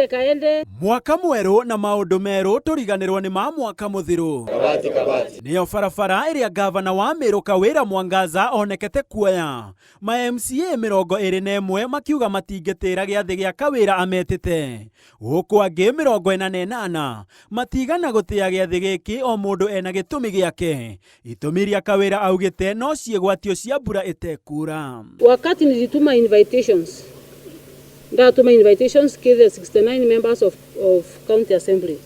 kaende. Mwaka mweru na maundu meru turiganirwo ni ma mwaka muthiru. Kabati. Niyo barabara iria gavana wa Meru Kawira Mwangaza onekete kuoya. Ma MCA 21 makiuga matingitira giathi gia Kawira ametete. Guku angi 48 matigana gutia giathi giki o mundu ena gitumi giake. Itumi ria Kawira augite no ciegwatio cia mbura itekura. Wakati nilituma invitations, ndatuma invitations to the 69 members of county assembly.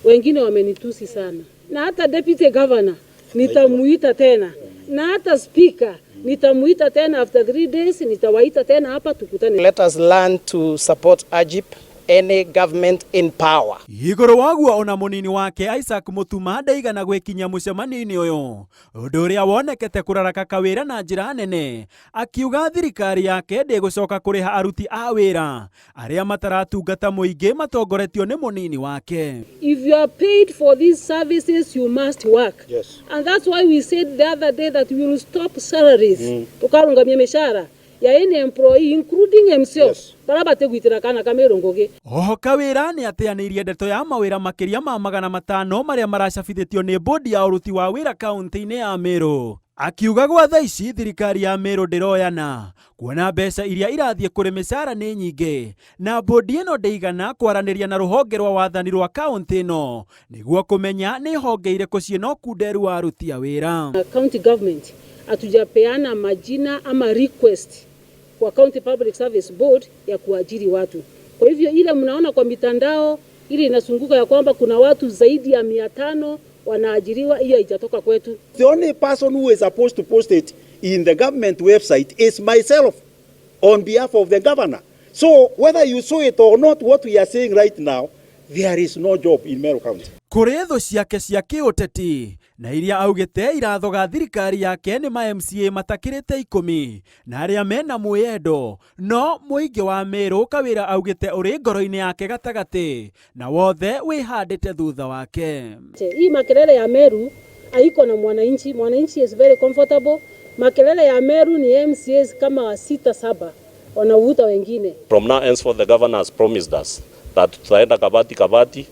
Wengine wamenitusi sana. Na hata deputy governor nitamuita tena. Na hata speaker nitamuita tena after 3 days, nitawaita tena hapa tukutane. Let us learn to support AGIP, any government in power. Iguru wagua ona munini wake Isaac Mutuma ndaigana gwikinya mucemanini uyu. Undu uria wonekete kuraraka Kawira na njira nene. Akiuga thirikari yake ndigucoka kuriha aruti a wira aria mataratungata muingi matongoretio ni munini wake. If you are paid for these services, you must work. Yes. And that's why we said the other day that we will stop salaries. Tukarungamia mishahara ya any employee including himself. Yes. Barabate gwitira kana kamero ngoge. Oho Kawira ni ateanirie ndeto ya mawira makiria ma 500 maria maracabithitio ni bodi ya uruti wa wira kaunti-ini ya Meru. Akiuga gwa thaa ici thirikari ya Meru ndiroyana kuona mbeca iria irathie kuri mishahara ni nyingi na bodi ino ndeigana kwaraniria na ruhonge rwa wathani rwa kaunti ino niguo kumenya ni honge iriko cieno kunderu wa aruti a wira. County government atujapeana majina ama request kwa County Public Service Board ya kuajiri watu. Kwa hivyo ile mnaona kwa mitandao ile inasunguka ya kwamba kuna watu zaidi ya 500 wanaajiriwa, hiyo haijatoka kwetu. The only person who is supposed to post it in the government website is myself on behalf of the governor. So whether you saw it or not, what we are saying right now, there is no job in Meru County. Kuri tho ciake cia kiuteti na iria augite irathoga thirikari yake ni ma MCA matakirite 10 na aria mena mwiyendo, no muingi wa Meru Kawira augite uri ngoro-ini yake gatagati na wothe wihandite thutha wake. Hii makelele ya Meru haiko na mwananchi. Mwananchi is very comfortable. Makelele ya Meru ni MCAs kama 6-7 wanavuta wengine. From now henceforth the governor has promised us that tutaenda kabati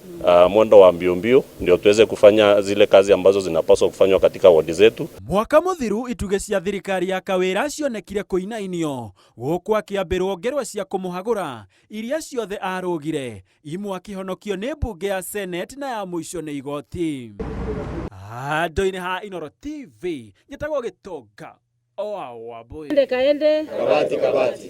mwendo wa mbio ndio tuweze kufanya zile kazi ambazo zinapaswa kufanywa katika wadi zetu. Mwaka muthiru ituge cia thirikari ya Kawira cionekire kuinainio guku akiambirwo ngerwa cia kumuhagura iria ciothe arugire imwe akihonokio ni mbunge ya Senate na ya muico ni igoti. Handu-ini ha Inooro TV njitagwo Gitonga o Wambui. Kaende. Kabati.